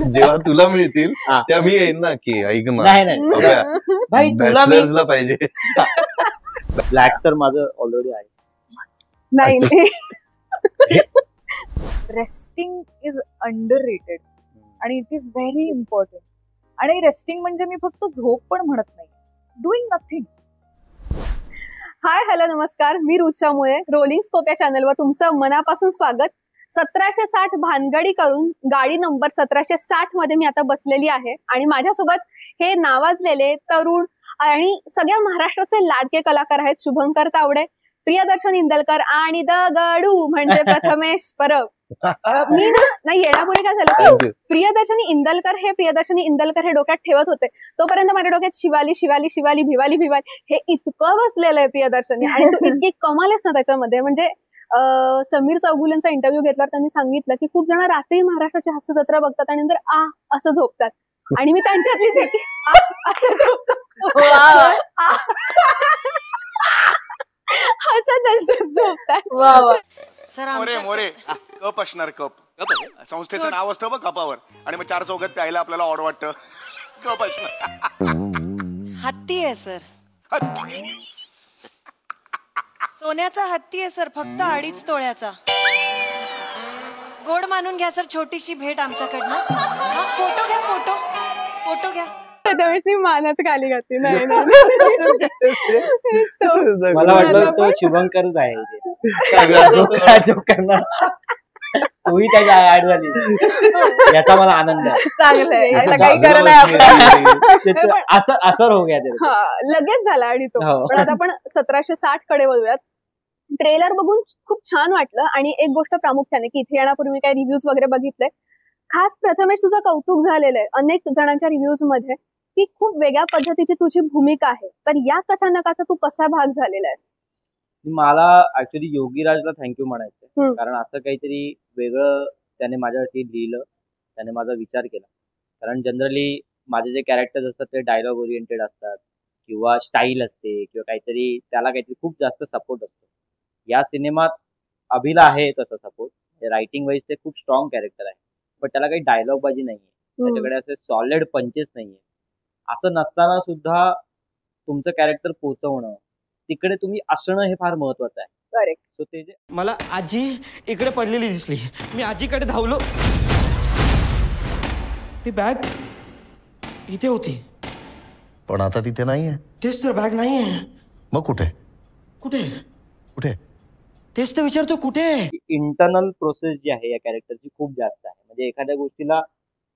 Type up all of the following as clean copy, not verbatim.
जेव्हा तुला मिळतील त्या मी येईन ना की ऐक ना भाई तुला बॅचलर्सला पाहिजे. ब्लॅक तर माझं ऑलरेडी आहे. नाही रेस्टिंग इज अंडररेटेड आणि इट इज व्हेरी इम्पॉर्टंट. आणि रेस्टिंग म्हणजे मी फक्त झोप पण म्हणत नाही, डुईंग नथिंग. हाय हॅलो नमस्कार, मी रुचा मुळे. रोलिंग स्कोप या चॅनलवर तुमचं मनापासून स्वागत. 1760 भानगडी करून गाडी नंबर 1760 मध्ये मी आता बसलेली आहे आणि माझ्यासोबत हे नावाजलेले तरुण आणि सगळ्या महाराष्ट्राचे लाडके कलाकार आहेत. शुभंकर तावडे, प्रियदर्शन इंदलकर आणि दगडू म्हणजे प्रथमेश परब. मी नाही येण्यापूर्वी काय झालं की प्रियदर्शनी इंदलकर हे डोक्यात ठेवत होते, तोपर्यंत माझ्या डोक्यात शिवाली शिवाली शिवाली भिवाली भिवाली हे इतकं बसलेलं आहे प्रियदर्शनी. आणि तू इतकी कमाल आहेस ना त्याच्यामध्ये. म्हणजे समीर चौगुलेंचा इंटरव्ह्यू घेतल्यावर त्यांनी सांगितलं की खूप जण रात्री महाराष्ट्राची हास्य जत्रा बघतात आणि नंतर असं झोपतात, आणि मी त्यांच्यातलीच असं झोपतात. मोरे मोरे कप असणार, कप संस्थेचं नाव असतं बघ कपावर, आणि मग 4 चौघात प्यायला आपल्याला ऑड वाटतं. कप असणार. हत्ती आहे सर, सोन्याचा हत्ती आहे सर, फक्त 2.5 तोळ्याचा. गोड मानून घ्या सर, छोटीशी भेट आमच्याकडनं. फोटो घ्या, फोटो घ्या. प्रथमेशनी मानच खाली घातली. नाही मला वाटलं तो शुभंकरच आहे तोही त्याच्या ऍड झाली, याचा मला आनंद आहे. चांगलंय, असर हो गया लगेच झाला. आणि तो पण आता आपण 1760 कडे वळूयात. ट्रेलर बघून खूप छान वाटलं. आणि एक गोष्ट प्रामुख्याने की इथे येण्यापूर्वी मी काही रिव्ह्यूज वगैरे बघितले, खास प्रथमेश तुझं कौतुक झालेलं आहे अनेक जणांच्या रिव्ह्यूज मध्ये की खूप वेगळ्या पद्धतीची तुझी भूमिका आहे. तर या कथानकाचा तू कसा भाग झालेला आहेस? मला ऍक्च्युली योगीराजला थँक्यू म्हणायचं, कारण असं काहीतरी वेगळं त्याने माझ्यासाठी लिहिलं, त्याने माझा विचार केला. कारण जनरली माझे जे कॅरेक्टर्स असतात ते डायलॉग ओरिएंटेड असतात किंवा स्टाईल असते किंवा काहीतरी त्याला काहीतरी खूप जास्त सपोर्ट असतो. या सिनेमात अभिला आहे तसा सपोर्ट, रायटिंग वाईज ते खूप स्ट्रॉंग कॅरेक्टर आहे, पण त्याला काही डायलॉग बाजी नाहीये, त्याच्याकडे असे सॉलिड पंचेस नाहीये. असं नसताना सुद्धा तुमचं कॅरेक्टर पोहोचवणं, तिकडे तुम्ही असणं हे फार महत्वाचं आहे. करेक्ट. सो ते जे मला आजी इकडे पडलेली दिसली, मी आजीकडे धावलो, ती बॅग इथे होती, पण आता तिथे नाहीये. तेच तर, बॅग नाहीये. मग कुठे कुठे कुठे तेच तर विचारतो, कुठे? इंटरनल प्रोसेस जी आहे या कॅरेक्टरची खूप जास्त आहे. म्हणजे एखाद्या गोष्टीला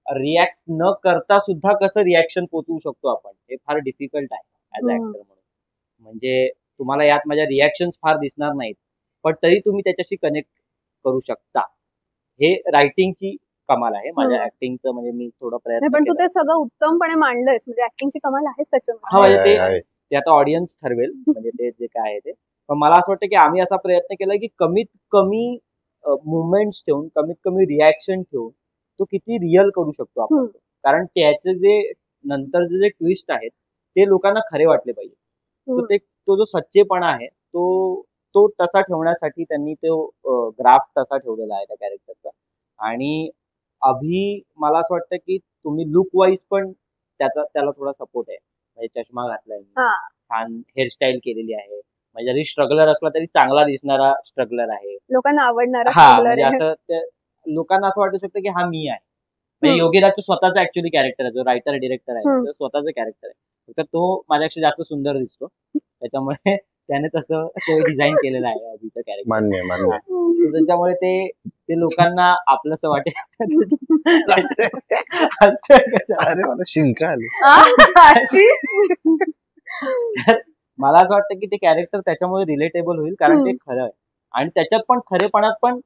रिॲक्ट न करता सुद्धा कसं रिॲक्शन पोचवू शकतो आपण, हे फार डिफिकल्ट आहे ऍज अ ऍक्टर म्हणून. म्हणजे तुम्हाला यात माझ्या रिॲक्शन फार दिसणार नाहीत, पण तरी तुम्ही त्याच्याशी कनेक्ट करू शकता. हे रायटिंगची कमाल आहे. माझ्या ऍक्टिंगचं म्हणजे मी थोडं प्रयत्न, पण तू ते सगळं उत्तमपणे मांडलंयस. म्हणजे ऍक्टिंगची कमाल आहेच त्याच्यामध्ये. म्हणजे ते आता ऑडियन्स ठरवेल, म्हणजे ते जे काय आहे ते. पण मला असं वाटतं की आम्ही असा प्रयत्न केला की कमीत कमी मुवमेंट्स ठेवून, कमीत कमी रिॲक्शन ठेवून तो किती रिअल करू शकतो आपण. कारण त्याचे जे नंतरचे जे ट्विस्ट आहेत ते लोकांना खरे वाटले पाहिजे. तो जो सच्चेपणा आहे तो तसा ठेवण्यासाठी त्यांनी तो ग्राफ तसा ठेवलेला आहे त्या कॅरेक्टरचा. आणि अभि मला असं वाटतं की तुम्ही लुक वाईज पण त्याला थोडा सपोर्ट आहे. म्हणजे चष्मा घातलाय, छान हेअरस्टाईल केलेली आहे, म्हणजे जरी स्ट्रगलर असला तरी चांगला दिसणारा स्ट्रगलर आहे, लोकांना आवडणारा. म्हणजे असं लोकांना असं वाटू शकतं की हा मी आहे. म्हणजे योगीराजचं स्वतःचं ऍक्च्युअली कॅरेक्टर आहे, जो रायटर डिरेक्टर आहे स्वतःचं कॅरेक्टर आहे, फक्त तो माझ्यापेक्षा जास्त सुंदर दिसतो, त्याच्यामुळे त्याने तसं तो डिझाईन केलेलं आहे अभिचं कॅरेक्टर. मान्य. त्याच्यामुळे ते लोकांना आपलंसं वाटेल. अरे मला शिंका आली. मला असं वाटतं की ते कॅरेक्टर त्याच्यामुळे रिलेटेबल होईल, कारण ते खरं आहे. आणि त्याच्यात पण खरेपणात पण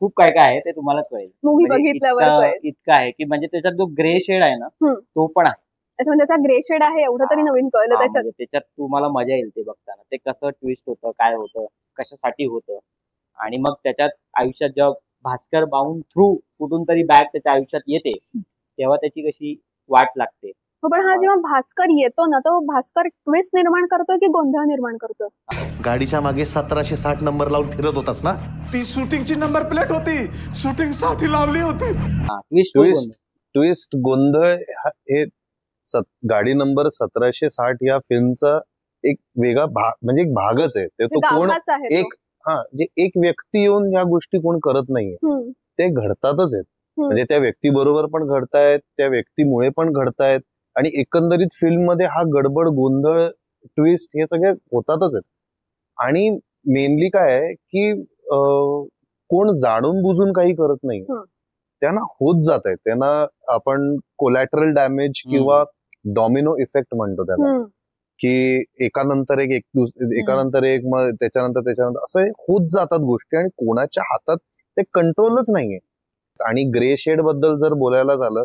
खूप काय काय आहे ते तुम्हालाच कळेल. मूवी बघितल्यावर इतकं आहे की म्हणजे त्याच्यात जो ग्रे शेड आहे ना तो पण आहे. त्याचा ग्रे शेड आहे एवढं तरी नवीन कळलं त्याच्यात तुम्हाला मजा येईल ते बघताना. ते कसं ट्विस्ट होतं, काय होतं, कशासाठी होतं. आणि मग त्याच्यात आयुष्यात जेव्हा भास्कर बाउंड थ्रू कुठून तरी बॅग त्याच्या आयुष्यात येते तेव्हा त्याची कशी वाट लागते. पण हा जेव्हा भास्कर येतो ना, तो भास्कर ट्विस्ट निर्माण करतोय की गोंधळ निर्माण करतोय? गाडीच्या मागे 1760 नंबर लावून फिरत होतास ना, ती शूटिंगची नंबर प्लेट होती, शूटिंग साठी लावली होती. ट्विस्ट गोंधळ हे गाडी नंबर 1760 या फिल्मचा एक वेगळा भाग, म्हणजे एक भागच आहे. ते तो कोण एक जे एक व्यक्ती येऊन या गोष्टी कोण करत नाहीये, ते घडतातच आहेत. म्हणजे त्या व्यक्ती बरोबर पण घडतायत, त्या व्यक्तीमुळे पण घडतायत, आणि एकंदरीत फिल्म मध्ये हा गडबड गोंधळ ट्विस्ट हे सगळे होतातच आहेत. आणि मेनली काय आहे की कोण जाणून बुजून काही करत नाही, त्यांना होत जात आहे. त्यांना आपण कोलॅटरल डॅमेज किंवा डॉमिनो इफेक्ट म्हणतो त्याला, की एकानंतर एक मग त्याच्यानंतर असं होत जातात गोष्टी, आणि कोणाच्या हातात ते कंट्रोलच नाहीये. आणि ग्रे शेड बद्दल जर बोलायला झालं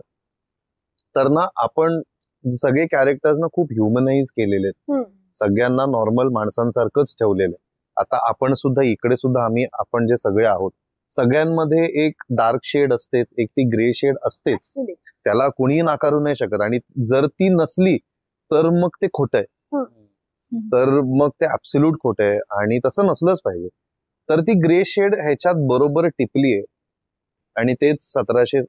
तर ना, आपण सगळे कॅरेक्टर्स ना खूप ह्युमनाइज केलेले आहेत, सगळ्यांना नॉर्मल माणसांसारखंच ठेवलेलं. आता आपण सुद्धा इकडे सुद्धा आपण जे सगळे आहोत, सगळ्यांमध्ये एक डार्क शेड असतेच, एक ती ग्रे शेड असतेच, त्याला कोणीही नाकारू नाही शकत. आणि जर ती नसली तर मग ते खोटं आहे, तर मग ते ऍब्सोल्यूट खोटं आहे, आणि तसं नसलंच पाहिजे. तर ती ग्रे शेड ह्याच्यात बरोबर टिपली आहे, आणि तेच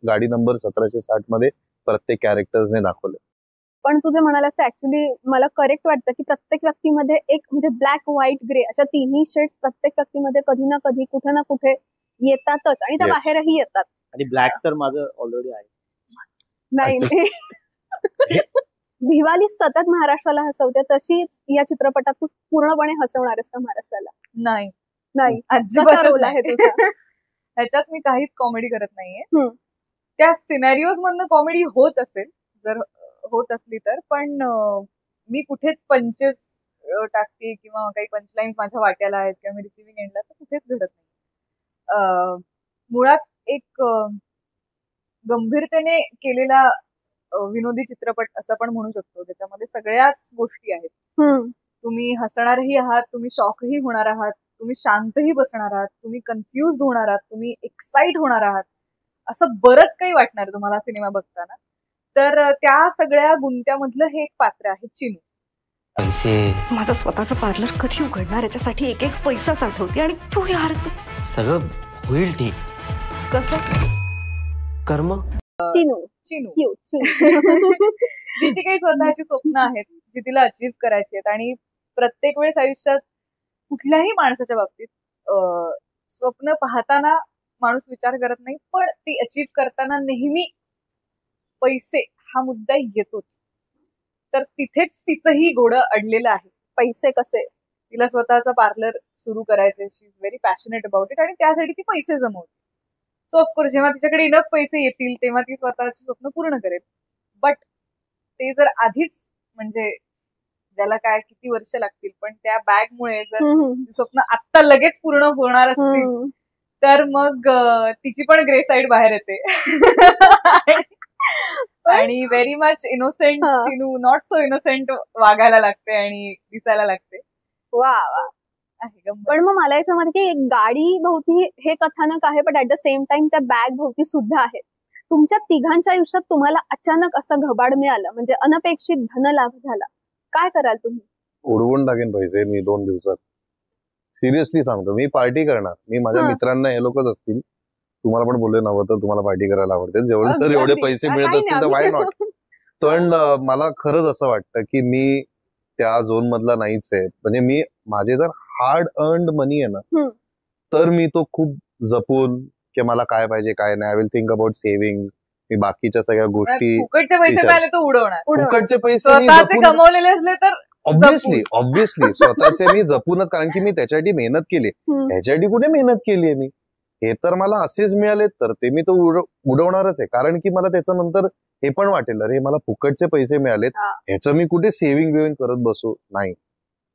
गाडी नंबर 1760 मध्ये प्रत्येक कॅरेक्टर्सने दाखवलं. पण तुझे म्हणालास तर ऍक्च्युली मला करेक्ट वाटतं की प्रत्येक व्यक्तीमध्ये एक म्हणजे ब्लॅक व्हाईट ग्रे अशा तिन्ही शेड्स प्रत्येक व्यक्तीमध्ये कधी ना कधी कुठे ना कुठे येतातच, आणि त्या बाहेरही येतात. आणि ब्लॅक तर माझं ऑलरेडी आहे. नाही भिवाली सतत महाराष्ट्राला हसवते, तशीच या चित्रपटात तू पूर्णपणे हसवणार आहेस का महाराष्ट्राला? नाही नाही, अजिबात रोल आहे तुझा? ह्याच्यात मी काहीच कॉमेडी करत नाहीये. त्या सिनारिओज मधनं कॉमेडी होत असेल, जर होत असली तर, पण मी कुठेच पंचेस टाकते किंवा काही पंचलाईन्स माझ्या वाट्याला आहेत किंवा मी रिसिव्हिंग एंडला, तर कुठेच घडत नाही. मुळात एक गंभीरतेने केलेला विनोदी चित्रपट असं पण म्हणू शकतो, ज्याच्यामध्ये सगळ्याच गोष्टी आहेत. तुम्ही हसणारही आहात, तुम्ही शॉकही होणार आहात, तुम्ही शांतही बसणार आहात, तुम्ही कन्फ्युज होणार आहात, तुम्ही एक्साइट होणार आहात, असं बरंच काही वाटणार तुम्हाला सिनेमा बघताना. तर त्या सगळ्या गुंत्यामधलं हे एक पात्र आहे चिनू. माझं स्वतःचं पार्लर कधी उघडणार याच्यासाठी एक एक पैसा साठवते, आणि तू यार तू सगळं होईल ठीक. कसं कर्म. चिनू तिची काही स्वतःची स्वप्न आहेत जी तिला अचीव्ह करायची आहेत, आणि प्रत्येक वेळेस आयुष्यात कुठल्याही माणसाच्या बाबतीत स्वप्न पाहताना माणूस विचार करत नाही, पण ती अचीव्ह करताना नेहमी पैसे हा मुद्दा येतोच. तर तिथेच तिचंही घोडं अडलेलं आहे. पैसे कसे? तिला स्वतःचा पार्लर सुरू करायचंय, she is very passionate about it, आणि त्यासाठी ती पैसे जमवते. सो ऑफकोर्स जेव्हा तिच्याकडे इनफ पैसे येतील तेव्हा ती स्वतःची स्वप्न पूर्ण करेल. बट ते जर आधीच, म्हणजे ज्याला काय किती वर्ष लागतील, पण त्या बॅगमुळे जर स्वप्न आत्ता लगेच पूर्ण होणार असतील, तर मग तिची पण ग्रे साईड बाहेर येते. आणि very much innocent Chinu, not so innocent वागायला लागते आणि दिसायला लागते. वा वा. पण मग मला याच्यामध्ये की गाडी भोवती हे कथानक आहे, पण ऍट द सेम टाइम त्या बॅग भोवती सुद्धा आहे. तुमच्या तिघांच्या आयुष्यात तुम्हाला अचानक असं घबाड मिळालं, म्हणजे अनपेक्षित धनलाभ झाला, काय कराल तुम्ही? उडवून टाकेन पैसे मी 2 दिवसात. सिरियसली सांगतो, मी पार्टी करणार. मी माझ्या मित्रांना, हे लोकच असतील, तुम्हाला पण बोलले नव्हतं तर तुम्हाला पार्टी करायला आवडते, जेवढे सर एवढे पैसे मिळत असतील तर वाय नॉट. पण मला खरंच असं वाटतं की मी त्या झोन मधला नाहीच आहे. म्हणजे माझे जर हार्ड अर्न्ड मनी आहे ना, तर मी तो खूप जपून की मला काय पाहिजे काय नाही, I will think about saving. मी बाकीच्या सगळ्या गोष्टी, फुकटचे पैसे मिळाले तर उडवणार. फुकटचे पैसे कमवलेले असले तर ऑब्विसली स्वतःचे मी जपूनच, कारण की मी त्याच्यासाठी मेहनत केली. ह्याच्यासाठी कुठे मेहनत केली आहे मी? हे तर मला असेच मिळाले, तर ते मी तो उडवणारच आहे. कारण की मला त्याच्यानंतर हे पण वाटेल, अरे मला फुकटचे पैसे मिळालेत, ह्याचं मी कुठे सेव्हिंग करत बसू. नाही,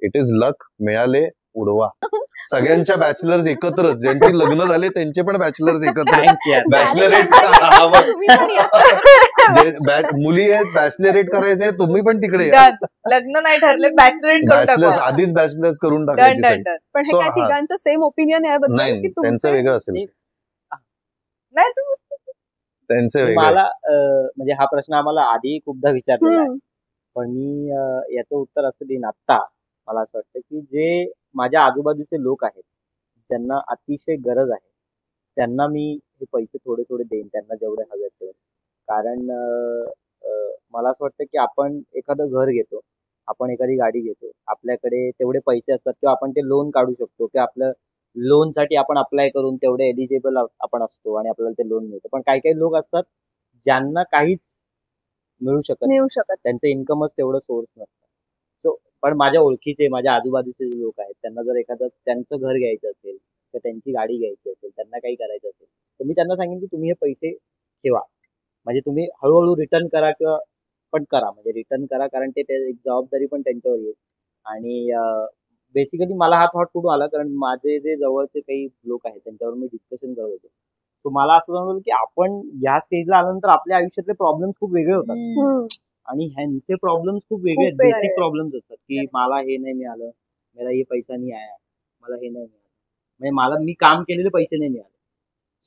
इट इज लक. मिळाले, उडवा. सगळ्यांच्या बॅचलर्स एकत्रच, ज्यांची लग्न झाले त्यांचे पण बॅचलर्स एकत्र. बॅचलरेट मुली आहेत, बॅचलरेट करायचे, तुम्ही पण तिकडे लग्न नाही ठरले, बॅचलर्स आधीच बॅचलर्स करून टाकायचे. पण हे काय तिघांचं सेम ओपिनियन आहे? नाही, त्यांचं वेगळं असेल. त्यांचं वेगळं. मला म्हणजे हा प्रश्न आम्हाला आधी खूपदा विचारलेला आहे, पण मी याचं उत्तर असं देईन आता. मला असं वाटतं की जे माझ्या आजूबाजूचे लोक आहेत, ज्यांना अतिशय गरज आहे त्यांना मी हे पैसे थोडे थोडे देईन, त्यांना जेवढे हवे तेवढे. कारण मला असं वाटतं की आपण एखादं घर घेतो, आपण एखादी गाडी घेतो, आपल्याकडे तेवढे पैसे असतात किंवा आपण ते लोन काढू शकतो किंवा आपलं लोनसाठी आपण अप्लाय करून तेवढे एलिजिबल आपण असतो आणि आपल्याला ते लोन मिळतं. पण काही काही लोक असतात ज्यांना काहीच मिळू शकत नाही. त्यांचं इन्कमच तेवढं सोर्स नसतं. सो पण माझ्या ओळखीचे, माझ्या आजूबाजूचे जे लोक आहेत त्यांना जर एखादं त्यांचं घर घ्यायचं असेल किंवा त्यांची गाडी घ्यायची असेल, त्यांना काही करायचं असेल, तर मी त्यांना सांगेन की तुम्ही हे पैसे ठेवा. म्हणजे तुम्ही हळूहळू रिटर्न करा किंवा पण करा, म्हणजे रिटर्न करा, कारण ते एक जबाबदारी पण त्यांच्यावर येईल. आणि बेसिकली मला हा थॉट कुठून आला, कारण माझे जे जवळचे काही लोक आहेत त्यांच्यावर मी डिस्कशन करत होतो. तो मला असं जाणवलं की आपण या स्टेजला आल्यानंतर आपल्या आयुष्यातले प्रॉब्लेम्स खूप वेगळे होतात आणि ह्यांचे प्रॉब्लेम्स खूप वेगळे आहेत. बेसिक प्रॉब्लेम्स असतात की मला हे नाही मिळालं, मला हे पैसा नाही आया, मला हे नाही मिळालं, म्हणजे मला मी काम केलेले पैसे नाही मिळाले.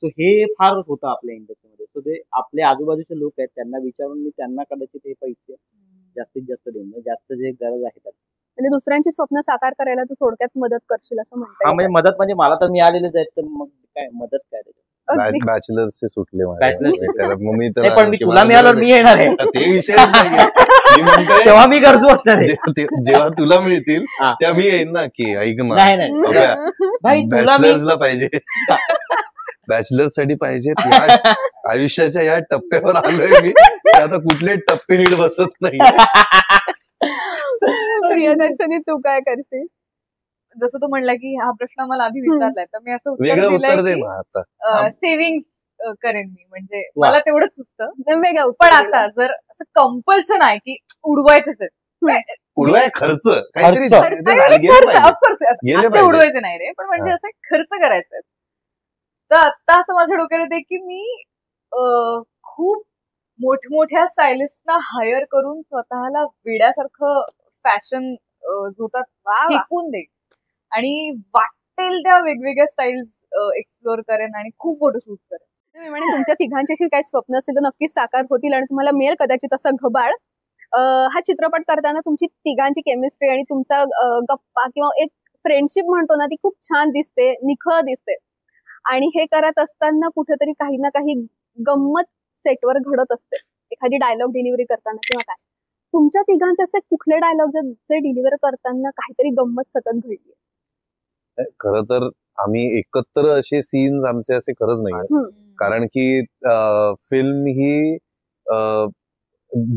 सो हे फार होतं आपल्या इंडस्ट्रीमध्ये. सो ते आपले आजूबाजूचे लोक आहेत त्यांना विचारून मी त्यांना कदाचित हे पैसे जास्तीत जास्त देईन, जास्त जे गरज आहे त्यात. म्हणजे दुसऱ्यांची स्वप्न साकार करायला तू थोडक्यात मदत करशील असं म्हणता. हा, म्हणजे मदत म्हणजे मला तर मिळालेलेच आहेत, तर मग काय मदत काय त्याच्यात. बॅचलर्सचे सुटले पण मी तुला मिळालं मी येणार आहे, ते विषयच नाही. तेव्हा मी गरजू असणार आहे. जेव्हा तुला मिळतील तेव्हा मी येईन ना की ऐक ना, बॅचलर्सला पाहिजे, बॅचलर्स साठी पाहिजे. आयुष्याच्या या टप्प्यावर आलोय मी, आता कुठले टप्पे नीट बसत नाही. प्रियदर्शनी तू काय करशील? जसं तू म्हणला की हा प्रश्न मला आधी विचारलाय, तर मी असं वेगळं उत्तर दे ना आता. सेव्हिंग करेन मी, म्हणजे मला तेवढंच सुचतं वेगळं. पण आता जर असं कंपल्शन आहे की उडवायचंच आहे, उडवाय खर्च काहीतरी उडवायचं नाही रे, पण म्हणजे असं खर्च करायचा, तर आता असं माझ्या डोक्यात येते की मी खूप मोठमोठ्या स्टायलिस्टना हायर करून स्वतःला वेड्यासारखं फॅशन झोतात विकून दे आणि वाटेल त्या वेगवेगळ्या स्टाईल्स एक्सप्लोर करेन आणि खूप फोटोशूट करेन. म्हणजे तुमच्या तिघांची काही स्वप्न असतील तर नक्कीच साकार होतील आणि तुम्हाला मिळेल कदाचित असं घबाड. हा चित्रपट करताना तुमची तिघांची केमिस्ट्री आणि तुमचा गप्पा किंवा एक फ्रेंडशिप म्हणतो ना, ती खूप छान दिसते, निखळ दिसते. आणि हे करत असताना कुठेतरी काही ना काही गंमत सेटवर घडत असते, एखादी डायलॉग डिलिव्हरी करताना किंवा काय. तुमच्या तिघांचे असे कुठले डायलॉग जे डिलिव्हर करताना काहीतरी गंमत सतत घडली? खरं तर आम्ही एकत्र असे सीन्स आमचे असे खरंच नाही, कारण की फिल्म ही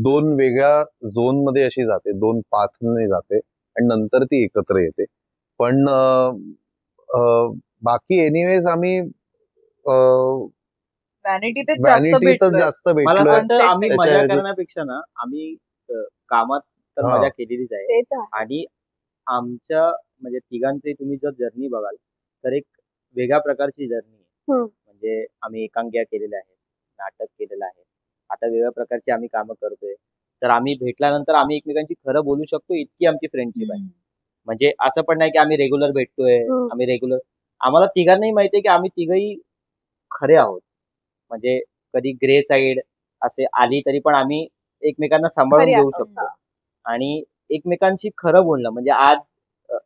2 वेगळ्या झोन मध्ये अशी जाते, 2 पाथने जाते आणि नंतर ती एकत्र येते. पण बाकी एनिवेज आम्ही व्हॅनिटीतच जास्त मला भेटलोय. वाटतं आम्ही मजा करण्यापेक्षा ना आम्ही कामात तर मजा केलेलीच आहे. आणि आमच्या म्हणजे तिघांचे तुम्ही जर जर्नी बघाल तर एक वेगळ्या प्रकारची जर्नी आहे. म्हणजे आम्ही एकांकिका केलेल्या आहेत, नाटक केलेलं आहे, आता वेगळ्या प्रकारची आम्ही कामं करतोय. तर आम्ही भेटल्यानंतर आम्ही एकमेकांची खरं बोलू शकतो, इतकी आमची फ्रेंडशिप आहे. म्हणजे असं पण नाही की आम्ही रेग्युलर भेटतोय, आम्ही रेग्युलर, आम्हाला तिघांनाही माहितीये की आम्ही तिघही खरे आहोत. म्हणजे कधी ग्रे साईड असे आली तरी पण आम्ही एकमेकांना सांभाळून घेऊ शकतो आणि एकमेकांशी खरं बोलणं. म्हणजे आज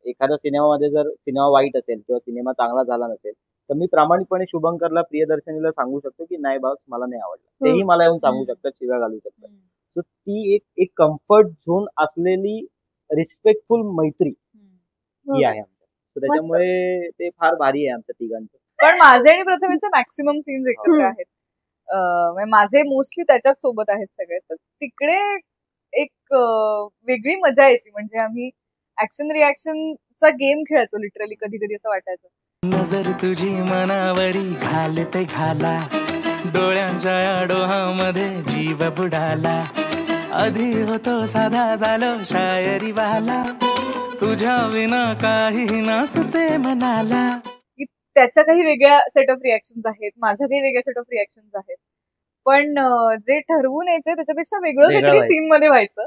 एखाद्या सिनेमामध्ये जर सिनेमा वाईट असेल किंवा सिनेमा चांगला झाला नसेल तर मी प्रामाणिकपणे शुभंकरला, प्रियदर्शनीला सांगू शकतो की नाही बॉस मला नाही आवडलं, तेही मला येऊन सांगू शकतात, शिव्या घालू शकतात. सो ती एक कम्फर्ट झोन असलेली रिस्पेक्टफुल मैत्री ही आहे आमच्या. तर त्याच्यामुळे ते फार भारी आहे आमच्या तिघांचं. पण माझे आणि प्रथमेचे मॅक्सिमम सीन्स एकत्र आहेत, माझे मोस्टली त्याच्याच सोबत आहेत सगळे, तर तिकडे एक वेगळी मजा येते. म्हणजे आम्ही ऍक्शन रिॲक्शनचा गेम खेळतो लिटरली, कधी कधी असं वाटायचं. नजर तुझी मनावरी घालते घाला, डोळ्यांच्या डोहामध्ये जीव बुडाला, आधी होतो साधा झालो शायरी वाला, तुझ्या विना काही ना सुचे मनाला. त्याच्या काही वेगळ्या सेट ऑफ रिॲक्शन्स आहेत, माझ्या काही वेगळ्या सेट ऑफ रिॲक्शन्स आहेत, पण जे ठरवून यायचं त्याच्यापेक्षा वेगळं काहीतरी सीन मध्ये व्हायचं,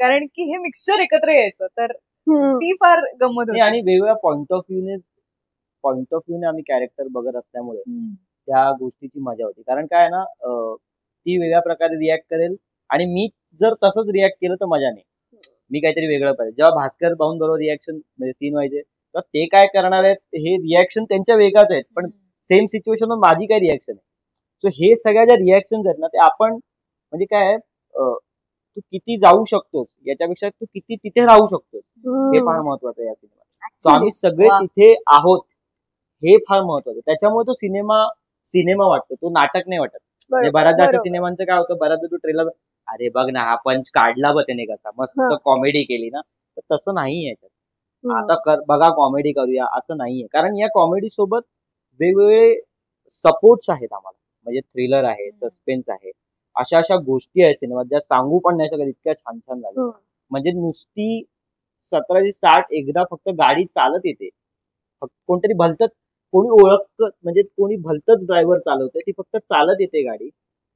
कारण की हे मिक्सचर एकत्र यायचं, तर ती फार गंमत होती. आणि वेगवेगळ्या पॉइंट ऑफ व्ह्यूने आम्ही कॅरेक्टर बघत असल्यामुळे त्या गोष्टीची मजा होती. कारण काय ना, ती वेगळ्या प्रकारे रिॲक्ट करेल आणि मी जर तसंच रिॲक्ट केलं तर मजा नाही, मी काहीतरी वेगळं पाहिजे. जेव्हा भास्कर भाऊन बरोबर रिॲक्शन म्हणजे सीन व्हायचे तर ते काय करणार आहेत हे रिॲक्शन त्यांच्या वेगळाच आहेत, पण सेम सिच्युएशनवर माझी काय रिॲक्शन आहे. सो हे सगळ्या ज्या रिॲक्शन आहेत ना ते आपण म्हणजे काय तू किती जाऊ शकतोस याच्यापेक्षा तू किती तिथे राहू शकतोस हे फार महत्वाचं आहे या सिनेमात. सो आम्ही सगळे तिथे आहोत हे फार महत्वाचं. त्याच्यामुळे तो सिनेमा वाटतो, तो नाटक नाही वाटत. म्हणजे बऱ्याचदा अशा सिनेमांचं काय होतं, बऱ्याचदा तू ट्रेलर अरे बघ ना हा पंच काढला बघ त्याने कसा मस्त कॉमेडी केली ना, तर तसं नाही याच्यात. आता बघा कॉमेडी करूया असं नाहीये, कारण या कॉमेडी सोबत वेगवेगळे सपोर्ट्स आहेत आम्हाला. म्हणजे थ्रिलर आहे, सस्पेन्स आहे, अशा गोष्टी आहेत सिनेमात ज्या सांगू पण नाही शकत, इतक्या छान छान झाल्या. म्हणजे नुसती 1760 एकदा फक्त गाडी चालत येते, कोणतरी भलतच कोणी म्हणजे कोणी भलतच ड्रायव्हर चालवतंय, ती फक्त चालत येते गाडी,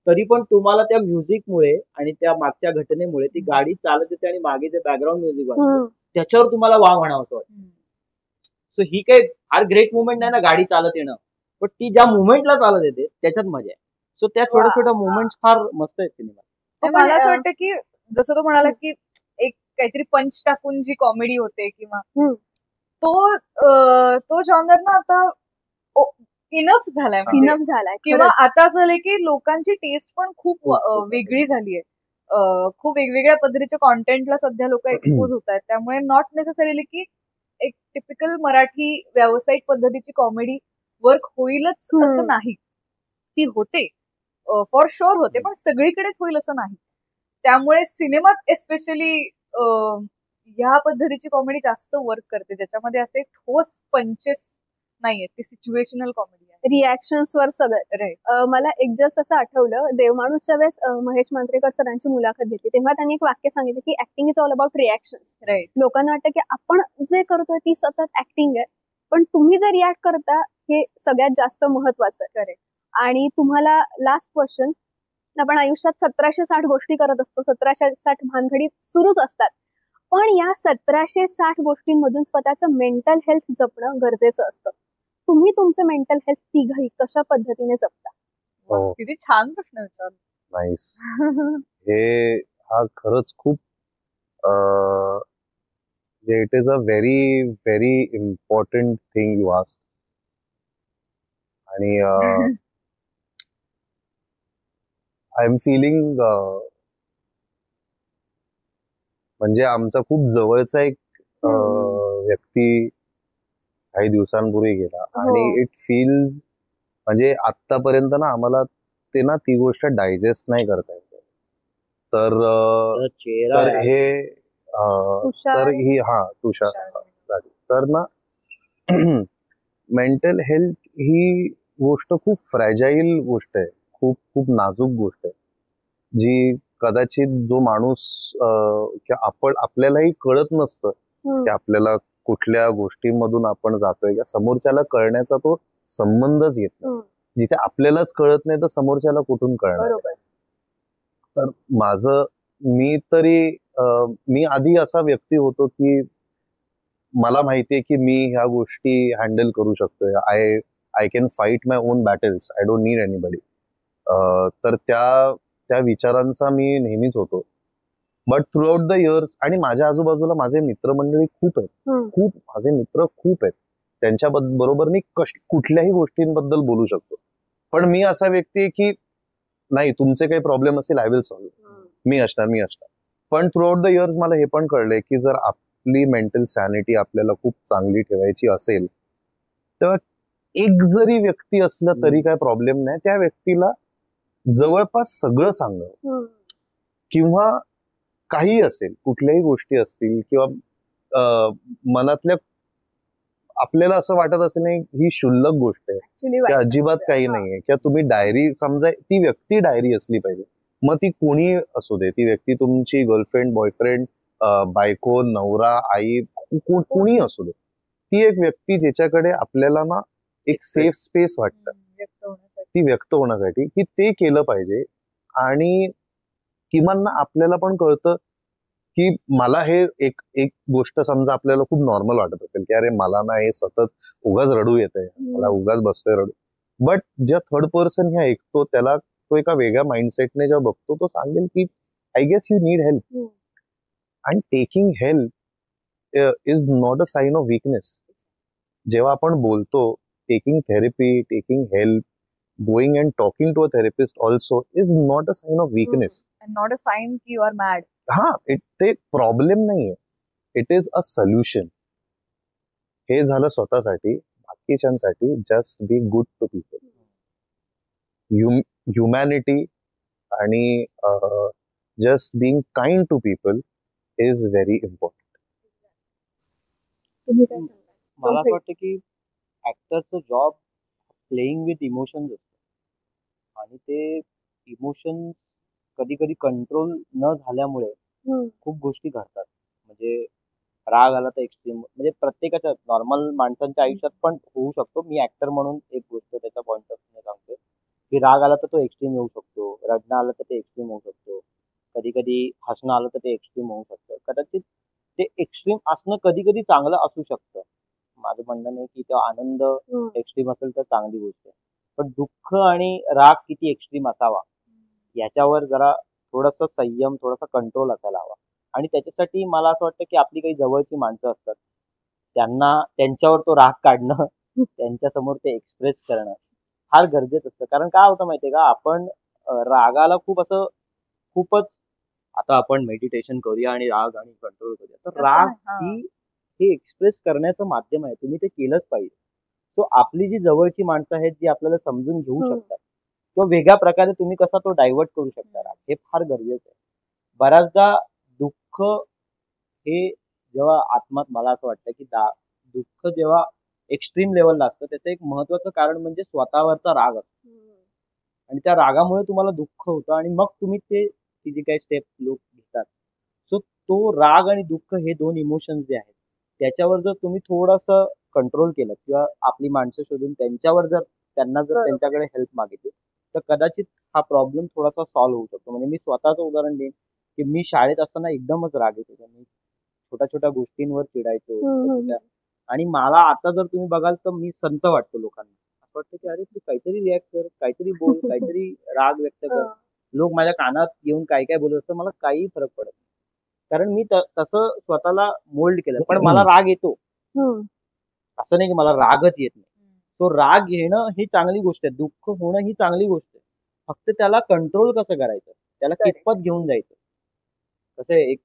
तरी पण तुम्हाला त्या म्युझिकमुळे आणि त्या मागच्या घटनेमुळे ती गाडी चालत येते आणि मागे जे बॅकग्राऊंड म्युझिक वाजतं त्याच्यावर तुम्हाला वाव म्हणावं असं वाटतं. सो ही काही फार ग्रेट मुवमेंट नाही ना गाडी चालत येणं, पण ती ज्या मुवमेंटला चालत येते त्याच्यात मजा आहे. सो त्या छोट्या छोट्या मुवमेंट्स फार मस्त आहेत सिनेमात. मला असं वाटतं की जसं तो म्हणाला की एक काहीतरी पंच टाकून जी कॉमेडी होते किंवा तो जॉनर ना आता इनफ झालाय किंवा आता असं झालंय की लोकांची टेस्ट पण खूप वेगळी झालीय. खूप वेगवेगळ्या पद्धतीच्या कॉन्टेंटला सध्या लोक एक्सपोज होत आहेत. त्यामुळे नॉट नेसेसरीली की एक टिपिकल मराठी व्यावसायिक पद्धतीची कॉमेडी वर्क होईलच असं नाही. ती होते, फॉर शुअर होते, पण सगळीकडेच होईल असं नाही. त्यामुळे सिनेमात एस्पेशली या पद्धतीची कॉमेडी जास्त वर्क करते, ज्याच्यामध्ये असे ठोस पंचेस नाहीये, ती सिच्युएशनल कॉमेडी आहे, रिॲक्शन्स वर सगळं. मला एक जस्ट असं आठवलं, देवमाणूसच्या वेळेस महेश मांजरेकर सरांची मुलाखत घेतली तेव्हा त्यांनी एक वाक्य सांगितलं की acting is all about reactions. लोकांना वाटतं की आपण जे करतोय ती सतत ऍक्टिंग आहे, पण तुम्ही जे रिॲक्ट करता हे सगळ्यात जास्त महत्वाचं आहे. आणि तुम्हाला लास्ट क्वेश्चन, आपण आयुष्यात 1760 गोष्टी करत असतो, 1760 भानगडी सुरूच असतात, पण या 1760 गोष्टींमधून स्वतःचं मेंटल हेल्थ जपणं गरजेचं असतं. तुम्ही तुमचं मेंटल हेल्थ तिघही कशा पद्धतीने जपता? किती छान प्रश्न विचारला. नाईस. हा खरंच खूप it is a very very important thing you asked. आणि आय एम फिलिंग म्हणजे आमचा खूप जवळचा एक व्यक्ती काही दिवसांपूर्वी गेला आणि इट फील्स म्हणजे आतापर्यंत ना आम्हाला ते ना ती गोष्ट डायजेस्ट नाही करता येत. तर हे तुषार तर ना मेंटल हेल्थ ही गोष्ट खूप फ्रॅजाईल गोष्ट आहे, खूप खूप नाजूक गोष्ट आहे, जी कदाचित जो माणूस आपल्यालाही कळत नसतं की आपल्याला कुठल्या गोष्टींमधून आपण जातोय, या समोरच्याला कळण्याचा तो संबंधच येत नाही. जिथे आपल्यालाच कळत नाही तर समोरच्याला कुठून कळणार. तर मी आधी असा व्यक्ती होतो की मला माहितीये की मी ह्या गोष्टी हँडल करू शकतोय. I can fight my on battles, I don't need anybody. तर त्या विचारांचा मी नेहमीच होतो. But through out the years, आणि माझ्या आजूबाजूला माझे मित्रमंडळी खूप आहेत, माझे मित्र खूप आहेत, त्यांच्या बरोबर मी कुठल्याही गोष्टींबद्दल बोलू शकतो. पण मी असा व्यक्ती आहे की नाही, तुमचे काही प्रॉब्लेम असेल आय विल सॉल्व्ह, मी असणार. पण थ्रू आउट द इयर्स मला हे पण कळलंय की जर आपली मेंटल सॅनिटी आपल्याला खूप चांगली ठेवायची असेल तेव्हा एक जरी व्यक्ती असलं तरी काय प्रॉब्लेम नाही. त्या व्यक्तीला जवळपास सगळं सांगणं, किंवा काही असेल, कुठल्याही गोष्टी असतील, किंवा मनातल्या आपल्याला असं वाटत असेल नाही ही क्षुल्लक गोष्ट आहे, की अजिबात काही नाहीये, किंवा तुम्ही डायरी समजा, ती व्यक्ती डायरी असली पाहिजे. मग ती कोणी असू दे, ती व्यक्ती तुमची गर्लफ्रेंड, बॉयफ्रेंड, बायको, नवरा, आई, कोणी असू दे, ती एक व्यक्ती ज्याच्याकडे आपल्याला ना एक सेफ स्पेस वाटतं ती व्यक्त होण्यासाठी, की ते केलं पाहिजे. आणि किमान ना आपल्याला पण कळतं की मला हे एक गोष्ट समजा आपल्याला खूप नॉर्मल वाटत असेल की अरे मला ना हे सतत उगाच रडू येतंय, मला उगाच बसतोय रडू. बट ज्या थर्ड पर्सन हे ऐकतो त्याला तो एका वेगळ्या माइंडसेटने जेव्हा बघतो, तो सांगेल की I guess you need help. And taking help is not a sign of weakness. जेव्हा आपण बोलतो taking therapy, taking help, going and talking to a therapist also is not a sign of weakness, not a sign की you are mad. हा, ते problem नाहीये, it is a solution. हे झालं स्वतःसाठी. बाकीच्यांसाठी just be good to people. Humanity आणि just being kind to people is very important. मला असं वाटतं की ऍक्टरचं जॉब प्लेइंग विथ इमोशन्स असतं आणि ते इमोशन्स कधी कधी कंट्रोल न झाल्यामुळे खूप गोष्टी घडतात. म्हणजे राग आला तर एक्स्ट्रीम, म्हणजे प्रत्येकाच्या नॉर्मल माणसांच्या आयुष्यात पण होऊ शकतो. मी ऍक्टर म्हणून एक गोष्ट त्याच्या पॉइंट ऑफ व्ह्यू सांगतो की राग आला तर तो एक्स्ट्रीम येऊ शकतो, रडणं आलं तर ते एक्स्ट्रीम होऊ शकतो, कधी कधी हसणं आलं तर ते एक्स्ट्रीम होऊ शकतं. कदाचित ते एक्स्ट्रीम असणं कधी कधी चांगलं असू शकतं. माझं म्हणणं नाही की तो आनंद एक्स्ट्रीम असेल तर चांगली गोष्ट आहे, पण दुःख आणि राग किती एक्स्ट्रीम असावा याच्यावर जरा थोडासा संयम, थोडासा कंट्रोल असायला हवा. आणि त्याच्यासाठी मला असं वाटतं की आपली काही जवळची माणसं असतात, त्यांच्यावर तो राग काढणं, त्यांच्यासमोर ते एक्सप्रेस करणं फार गरजेचं असतं. कारण काय होतं माहितीये का, आपण रागाला खूपच आता आपण मेडिटेशन करूया आणि राग आणि कंट्रोल करूया, तर राग हे एक्सप्रेस करण्याचं माध्यम आहे, तुम्ही ते केलंच पाहिजे. सो आपली जी जवळची माणसं आहेत जी आपल्याला समजून घेऊ शकतात किंवा वेगळ्या प्रकारे तुम्ही कसा तो डायव्हर्ट करू शकता राग, हे फार गरजेचं आहे. बऱ्याचदा दुःख हे जेव्हा आत्मात, मला असं वाटतं की दुःख जेव्हा एक्स्ट्रीम लेवलला असतं त्याचं एक महत्वाचं कारण म्हणजे स्वतःवरचा राग असतो आणि त्या रागामुळे तुम्हाला दुःख होतं आणि मग तुम्ही ती जी काही स्टेप लोक घेतात. सो तो राग आणि दुःख हे दोन इमोशन्स जे आहेत त्याच्यावर जर तुम्ही थोडंसं कंट्रोल केलं किंवा आपली माणसं शोधून त्यांना जर त्यांच्याकडे हेल्प मागितली तर कदाचित हा प्रॉब्लेम थोडासा सॉल्व्ह होऊ शकतो. म्हणजे मी स्वतःचं उदाहरण देईन की मी शाळेत असताना एकदमच राग येत होता, मी छोट्या छोट्या गोष्टींवर चिडायचो. आणि मला आता जर तुम्ही बघाल तर मी संत वाटतो लोकांना. असं वाटतं की अरे तू काहीतरी रिॲक्ट कर, काहीतरी बोल, काहीतरी राग व्यक्त कर. लोक माझ्या कानात येऊन काय काय बोलत असतं, मला काही फरक पडत नाही, कारण मी तसं स्वतःला मोल्ड केलं. पण मला राग येतो, असं नाही की मला रागच येत नाही. तो राग येणं ही चांगली गोष्ट आहे, दुःख होणं ही चांगली गोष्ट आहे. फक्त त्याला कंट्रोल कसं करायचं, त्याला कितपत घेऊन जायचं. कसं एक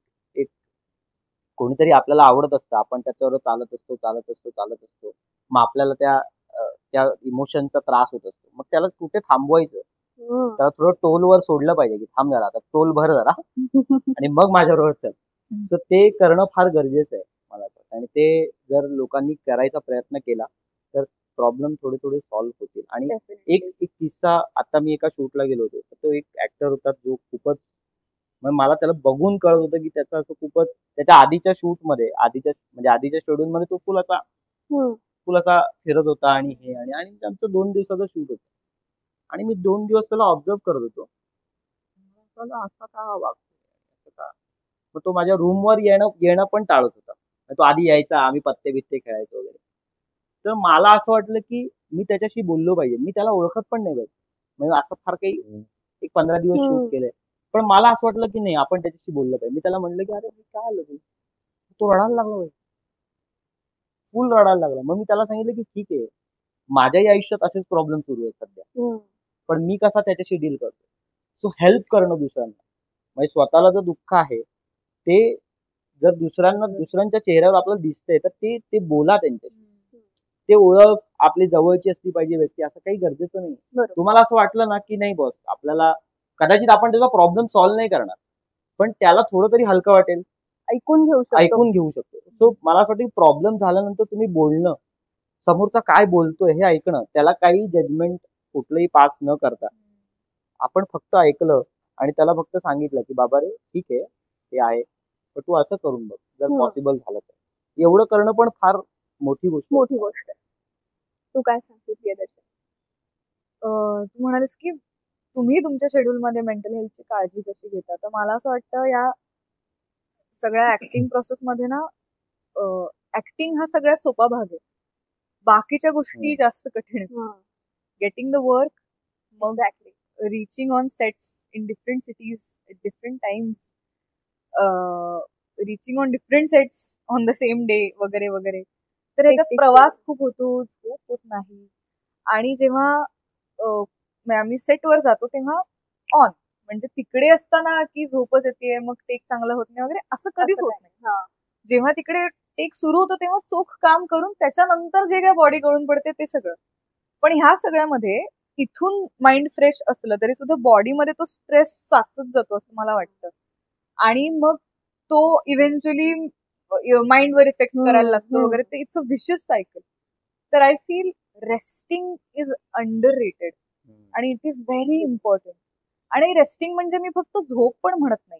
कोणीतरी आपल्याला आवडत असतं, आपण त्याच्यावर चालत असतो, मग आपल्याला त्या इमोशनचा त्रास होत असतो, मग त्याला कुठे थांबवायचं, त्याला थोडं टोलवर सोडलं पाहिजे की थांब जरा, आता टोल भर जरा आणि मग माझ्याबरोबर चल. सो ते करणं फार गरजेचं आहे मला वाटतं. आणि ते जर लोकांनी करायचा प्रयत्न केला तर प्रॉब्लेम थोडे सॉल्व्ह होतील. आणि एक किस्सा, आता मी एका शूटला गेलो होतो, तर तो एक ऍक्टर होता जो खूपच, मला त्याला बघून कळत होतं की त्याचा असं खूपच, त्याच्या आधीच्या शूटमध्ये आधीच्या शेड्यूल मध्ये तो फुल असा फिरत होता आणि आमचं 2 दिवसाचं शूट होतं आणि मी 2 दिवस त्याला ऑब्झर्व करत होतो. असा का वागतो, मग तो माझ्या रूमवर येणं पण टाळत होता. तो आधी यायचा, आम्ही पत्ते बित्ते खेळायचो वगैरे. तर मला असं वाटलं की मी त्याच्याशी बोललो पाहिजे. मी त्याला ओळखत पण नाही पाहिजे, म्हणजे असं फार काही एक 15 दिवस शूट केलंय, पण मला असं वाटलं की नाही आपण त्याच्याशी बोललं पाहिजे. मी त्याला म्हणलं की अरे काय आलं तो रडायला लागला, फुल रडायला लागला. मग मी त्याला सांगितलं की ठीक आहे, माझ्याही आयुष्यात असेच प्रॉब्लेम सुरू आहेत सध्या, पण मी कसा त्याच्याशी डील करतो. सो हेल्प करणं दुसऱ्यांना, म्हणजे स्वतःला जर दुःख आहे ते जर दुसऱ्यांच्या चेहऱ्यावर आपल्याला दिसतंय तर ते बोला त्यांच्याशी. ते ओळख आपली जवळची असली पाहिजे व्यक्ती, असं काही गरजेचं नाही. तुम्हाला असं वाटलं ना की नाही बॉस, आपल्याला कदाचित आपण त्याचा प्रॉब्लेम सॉल्व्ह नाही करणार, पण त्याला थोडं तरी हलकं वाटेल, ऐकून घेऊ शकतो. सो मला असं वाटतं की प्रॉब्लेम झाल्यानंतर तुम्ही बोलणं, समोरचा काय बोलतोय हे ऐकणं, त्याला काही जजमेंट कुठलंही पास न करता आपण फक्त ऐकलं आणि त्याला फक्त सांगितलं की बाबा रे ठीक आहे, हे आहे, पण तू असं करून बघ जर पॉसिबल झालं तर. एवढं करणं पण फार मोठी गोष्ट आहे. तू काय सांगतेस प्रियदर्शन? तू म्हणालीस की तुम्ही तुमच्या शेड्यूल मध्ये मेंटल हेल्थची काळजी कशी घेता, तर मला असं वाटतं या सगळ्या ऍक्टिंग प्रोसेस मध्ये ना, ऍक्टिंग हा सगळ्यात सोपा भाग आहे, बाकीच्या गोष्टी जास्त कठीण आहेत. गेटिंग द वर्क, मग reaching on sets in different cities at different times, reaching on different sets on the same day वगैरे वगैरे. तर तर ह्याचा प्रवास खूप होतो, झोप होत नाही. आणि जेव्हा आम्ही सेटवर जातो तेव्हा ऑन, म्हणजे तिकडे असताना की झोपच येते मग टेक चांगलं होत नाही वगैरे असं कधीच होत नाही. जेव्हा तिकडे टेक सुरू होतो तेव्हा चोख काम करून त्याच्यानंतर जे काय बॉडी गळून पडते ते सगळं. पण ह्या सगळ्यामध्ये इथून माइंड फ्रेश असलं तरी सुद्धा बॉडीमध्ये तो स्ट्रेस साचत जातो असं मला वाटतं. आणि मग तो इव्हेंच्युअली माइंडवर इफेक्ट करायला लागतो वगैरे. ते इट्स अ विशियस सायकल. तर I feel resting is underrated आणि इट इज व्हेरी इम्पॉर्टंट. आणि रेस्टिंग म्हणजे मी फक्त झोप पण म्हणत नाही,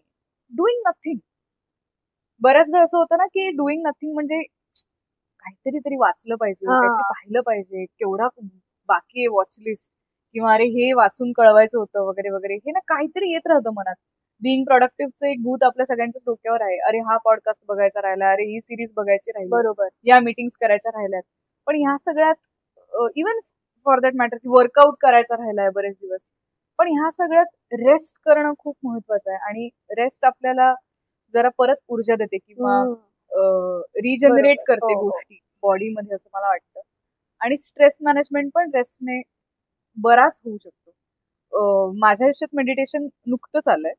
डुईंग नथिंग. बऱ्याचदा असं होतं ना की डुईंग नथिंग म्हणजे काहीतरी तरी वाचलं पाहिजे, काहीतरी पाहिलं पाहिजे, केवढा बाकी आहे वॉच लिस्ट, किंवा अरे हे वाचून कळवायचं होतं वगैरे वगैरे. हे ना काहीतरी येत राहतं मनात. बिईंग प्रोडक्टिव्हचं एक भूत आपल्या सगळ्यांच्या डोक्यावर आहे. अरे हा पॉडकास्ट बघायचा राहिला, अरे ही सिरीज बघायची राहिली, बरोबर, या मीटिंग्स करायच्या राहिल्यात. पण ह्या सगळ्यात इव्हन फॉर दॅट मॅटर की वर्कआउट करायचा राहिलाय बरेच दिवस. पण ह्या सगळ्यात रेस्ट करणं खूप महत्वाचं आहे. आणि रेस्ट आपल्याला जरा परत ऊर्जा देते किंवा रिजनरेट करते गोष्टी बॉडीमध्ये असं मला वाटतं. आणि स्ट्रेस मॅनेजमेंट पण रेस्टने बराच होऊ शकतो. माझ्या आयुष्यात मेडिटेशन नुकतंच आलंय.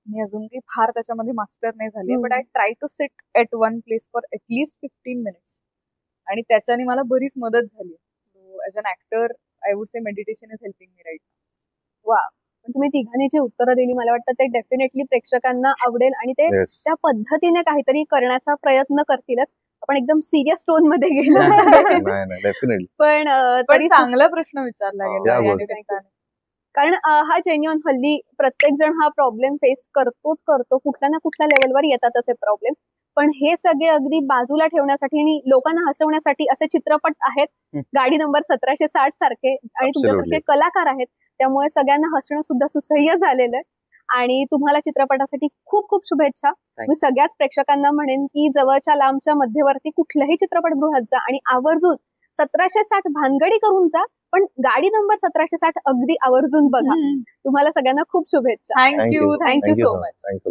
मी अजून काही फार त्याच्यामध्ये मास्टर नाही झाली, but I try to sit at one place for at least 15 minutes. आणि त्याच्याने मला बरीच मदत झाली. So as an actor I would say meditation is helping me right. वा, तुम्ही तिघांनी जी उत्तरं दिली मला वाटतं ते डेफिनेटली प्रेक्षकांना आवडेल आणि ते त्या पद्धतीने काहीतरी करण्याचा प्रयत्न करतीलच. आपण एकदम सिरियस टोन मध्ये गेलो. पण चांगला प्रश्न विचारला गेला. कारण हा जेन्युइन हल्ली प्रत्येक जण हा प्रॉब्लेम फेस करतो. कुठल्या ना कुठल्या लेवलवर येतातच हे प्रॉब्लेम. पण हे सगळे अगदी बाजूला ठेवण्यासाठी आणि लोकांना हसवण्यासाठी असे चित्रपट आहेत, गाडी नंबर 1760 सारखे, आणि तुमच्यासारखे कलाकार आहेत. त्यामुळे सगळ्यांना हसणं सुद्धा सुसह्य झालेलं आहे. आणि तुम्हाला चित्रपटासाठी खूप खूप शुभेच्छा. मी सगळ्याच प्रेक्षकांना म्हणेन की जवळच्या लांबच्या मध्यवर्ती कुठल्याही चित्रपटगृहात जा आणि आवर्जून 1760 भानगडी करून जा, पण गाडी नंबर 1760 अगदी आवर्जून बघा. तुम्हाला सगळ्यांना खूप शुभेच्छा. Thank you so much.